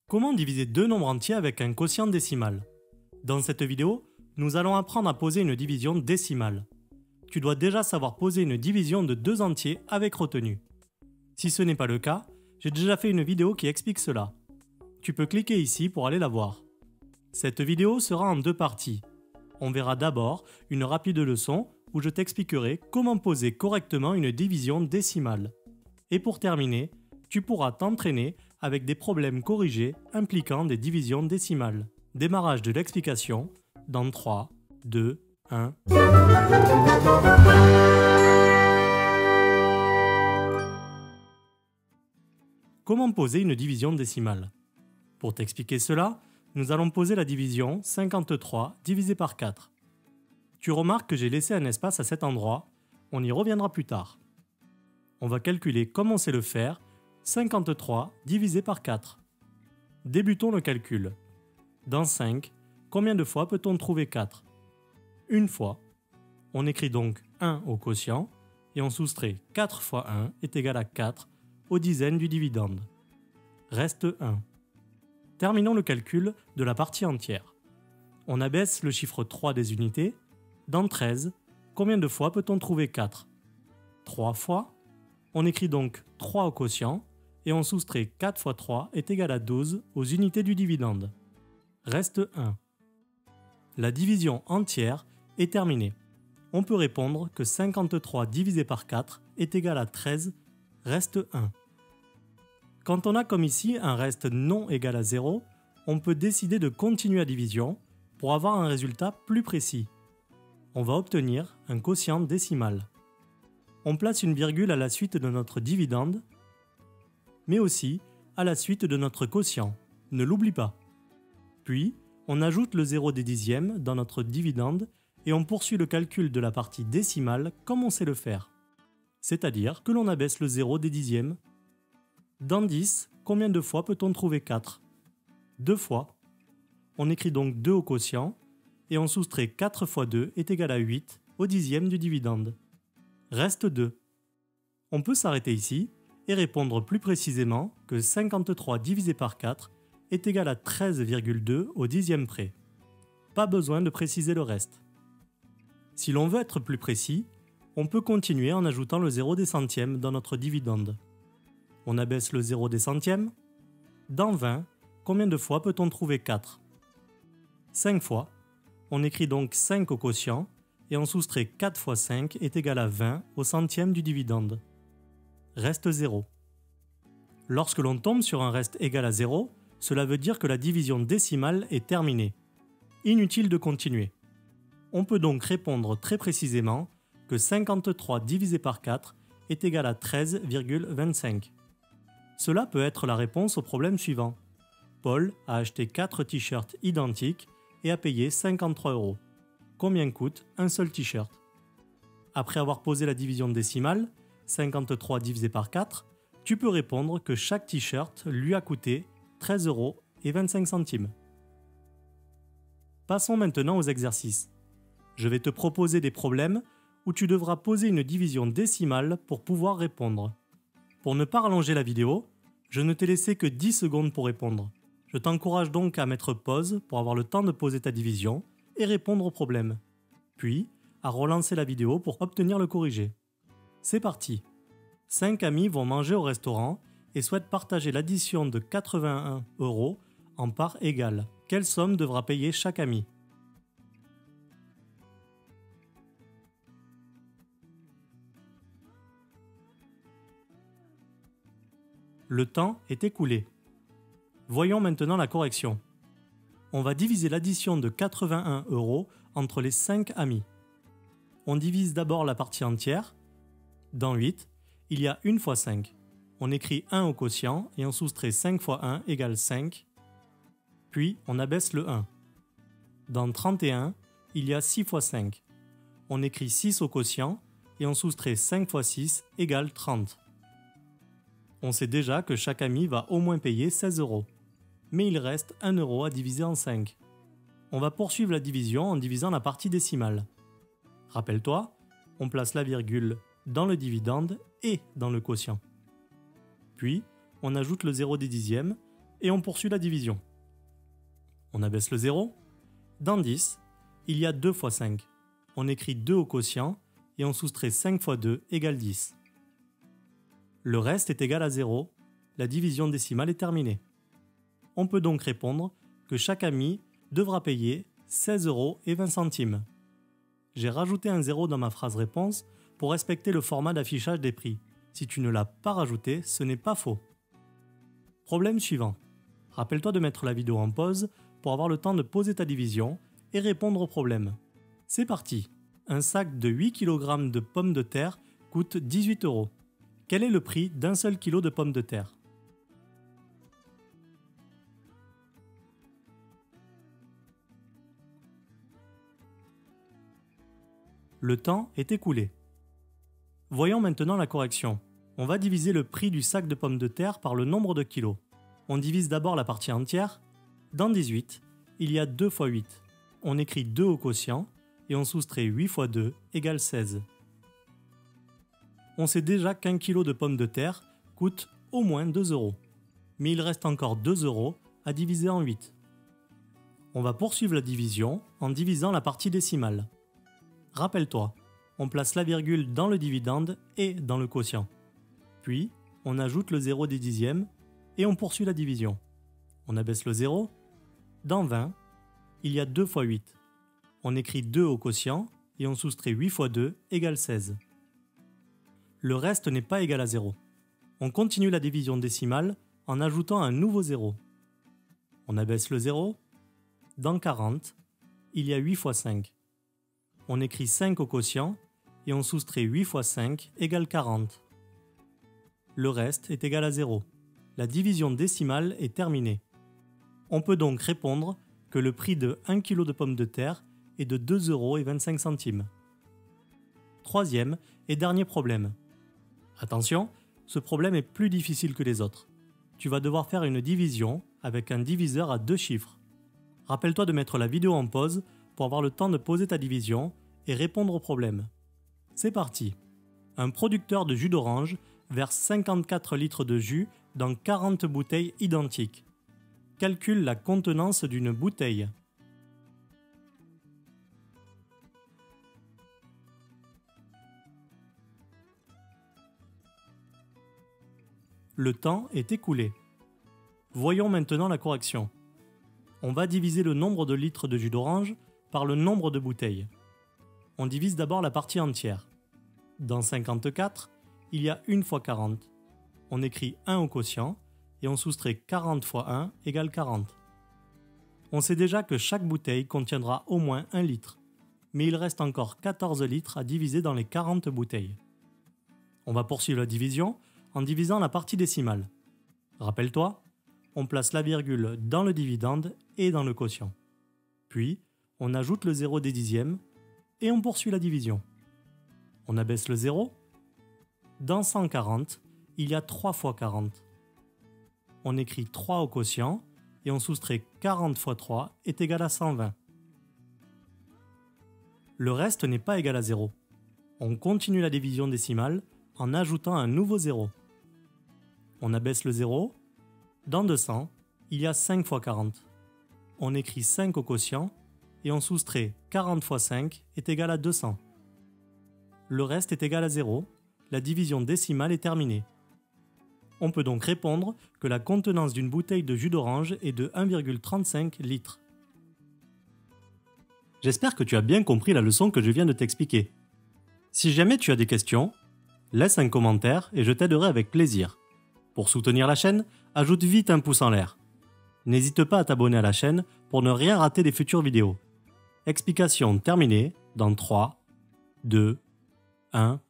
Comment diviser deux nombres entiers avec un quotient décimal? Dans cette vidéo, nous allons apprendre à poser une division décimale. Tu dois déjà savoir poser une division de deux entiers avec retenue. Si ce n'est pas le cas, j'ai déjà fait une vidéo qui explique cela. Tu peux cliquer ici pour aller la voir. Cette vidéo sera en deux parties. On verra d'abord une rapide leçon où je t'expliquerai comment poser correctement une division décimale. Et pour terminer, tu pourras t'entraîner avec des problèmes corrigés impliquant des divisions décimales. Démarrage de l'explication dans 3, 2, 1. Comment poser une division décimale? Pour t'expliquer cela, nous allons poser la division 53 divisé par 4. Tu remarques que j'ai laissé un espace à cet endroit, on y reviendra plus tard. On va calculer comme on sait le faire, 53 divisé par 4. Débutons le calcul. Dans 5, combien de fois peut-on trouver 4? Une fois. On écrit donc 1 au quotient et on soustrait 4 fois 1 est égal à 4 aux dizaines du dividende. Reste 1. Terminons le calcul de la partie entière. On abaisse le chiffre 3 des unités. Dans 13, combien de fois peut-on trouver 4? 3 fois. On écrit donc 3 au quotient et on soustrait 4 fois 3 est égal à 12 aux unités du dividende. Reste 1. La division entière est terminée. On peut répondre que 53 divisé par 4 est égal à 13, reste 1. Quand on a comme ici un reste non égal à 0, on peut décider de continuer la division pour avoir un résultat plus précis. On va obtenir un quotient décimal. On place une virgule à la suite de notre dividende, mais aussi à la suite de notre quotient. Ne l'oublie pas. Puis, on ajoute le 0 des dixièmes dans notre dividende et on poursuit le calcul de la partie décimale comme on sait le faire. C'est-à-dire que l'on abaisse le 0 des dixièmes. Dans 10, combien de fois peut-on trouver 4? 2 fois. On écrit donc 2 au quotient et on soustrait 4 fois 2 est égal à 8 au dixième du dividende. Reste 2. On peut s'arrêter ici et répondre plus précisément que 53 divisé par 4 est égal à 13,2 au dixième près. Pas besoin de préciser le reste. Si l'on veut être plus précis, on peut continuer en ajoutant le 0 des centièmes dans notre dividende. On abaisse le 0 des centièmes. Dans 20, combien de fois peut-on trouver 4? 5 fois. On écrit donc 5 au quotient et on soustrait 4 fois 5 est égal à 20 au centième du dividende. Reste 0. Lorsque l'on tombe sur un reste égal à 0, cela veut dire que la division décimale est terminée. Inutile de continuer. On peut donc répondre très précisément que 53 divisé par 4 est égal à 13,25. Cela peut être la réponse au problème suivant. Paul a acheté 4 t-shirts identiques et a payé 53 €. Combien coûte un seul t-shirt? Après avoir posé la division décimale, 53 divisé par 4, tu peux répondre que chaque t-shirt lui a coûté 13,25 €. Passons maintenant aux exercices. Je vais te proposer des problèmes où tu devras poser une division décimale pour pouvoir répondre. Pour ne pas rallonger la vidéo, je ne t'ai laissé que 10 secondes pour répondre. Je t'encourage donc à mettre pause pour avoir le temps de poser ta division et répondre au problème. Puis, à relancer la vidéo pour obtenir le corrigé. C'est parti. 5 amis vont manger au restaurant et souhaitent partager l'addition de 81 € en parts égales. Quelle somme devra payer chaque ami? Le temps est écoulé. Voyons maintenant la correction. On va diviser l'addition de 81 € entre les 5 amis. On divise d'abord la partie entière. Dans 8, il y a 1 fois 5. On écrit 1 au quotient et on soustrait 5 fois 1 égale 5. Puis on abaisse le 1. Dans 31, il y a 6 fois 5. On écrit 6 au quotient et on soustrait 5 fois 6 égale 30. On sait déjà que chaque ami va au moins payer 16 €. Mais il reste 1 € à diviser en 5. On va poursuivre la division en divisant la partie décimale. Rappelle-toi, on place la virgule dans le dividende et dans le quotient. Puis, on ajoute le 0 des dixièmes et on poursuit la division. On abaisse le 0. Dans 10, il y a 2 fois 5. On écrit 2 au quotient et on soustrait 5 fois 2 égale 10. Le reste est égal à 0. La division décimale est terminée. On peut donc répondre que chaque ami devra payer 16,20 €. J'ai rajouté un 0 dans ma phrase réponse pour respecter le format d'affichage des prix. Si tu ne l'as pas rajouté, ce n'est pas faux. Problème suivant. Rappelle-toi de mettre la vidéo en pause pour avoir le temps de poser ta division et répondre au problème. C'est parti. Un sac de 8 kg de pommes de terre coûte 18 €. Quel est le prix d'un seul kilo de pommes de terre? Le temps est écoulé. Voyons maintenant la correction. On va diviser le prix du sac de pommes de terre par le nombre de kilos. On divise d'abord la partie entière. Dans 18, il y a 2 fois 8. On écrit 2 au quotient et on soustrait 8 fois 2 égale 16. On sait déjà qu'un kilo de pommes de terre coûte au moins 2 €. Mais il reste encore 2 € à diviser en 8. On va poursuivre la division en divisant la partie décimale. Rappelle-toi, on place la virgule dans le dividende et dans le quotient. Puis, on ajoute le 0 des dixièmes et on poursuit la division. On abaisse le 0. Dans 20, il y a 2 fois 8. On écrit 2 au quotient et on soustrait 8 fois 2 égale 16. Le reste n'est pas égal à 0. On continue la division décimale en ajoutant un nouveau 0. On abaisse le 0. Dans 40, il y a 8 fois 5. On écrit 5 au quotient et on soustrait 8 fois 5 égale 40. Le reste est égal à 0. La division décimale est terminée. On peut donc répondre que le prix de 1 kg de pommes de terre est de 2,25 €. Troisième et dernier problème. Attention, ce problème est plus difficile que les autres. Tu vas devoir faire une division avec un diviseur à 2 chiffres. Rappelle-toi de mettre la vidéo en pause pour avoir le temps de poser ta division et répondre au problème. C'est parti. Un producteur de jus d'orange verse 54 litres de jus dans 40 bouteilles identiques. Calcule la contenance d'une bouteille. Le temps est écoulé. Voyons maintenant la correction. On va diviser le nombre de litres de jus d'orange par le nombre de bouteilles. On divise d'abord la partie entière. Dans 54, il y a 1 fois 40. On écrit 1 au quotient et on soustrait 40 fois 1 égale 40. On sait déjà que chaque bouteille contiendra au moins 1 litre, mais il reste encore 14 litres à diviser dans les 40 bouteilles. On va poursuivre la division en divisant la partie décimale. Rappelle-toi, on place la virgule dans le dividende et dans le quotient. Puis, on ajoute le 0 des dixièmes et on poursuit la division. On abaisse le 0. Dans 140, il y a 3 fois 40. On écrit 3 au quotient et on soustrait 40 fois 3 est égal à 120. Le reste n'est pas égal à 0. On continue la division décimale en ajoutant un nouveau 0. On abaisse le 0. Dans 200, il y a 5 fois 40. On écrit 5 au quotient et on soustrait 40 fois 5 est égal à 200. Le reste est égal à 0. La division décimale est terminée. On peut donc répondre que la contenance d'une bouteille de jus d'orange est de 1,35 litres. J'espère que tu as bien compris la leçon que je viens de t'expliquer. Si jamais tu as des questions, laisse un commentaire et je t'aiderai avec plaisir. Pour soutenir la chaîne, ajoute vite un pouce en l'air. N'hésite pas à t'abonner à la chaîne pour ne rien rater des futures vidéos. Explication terminée dans 3, 2, 1...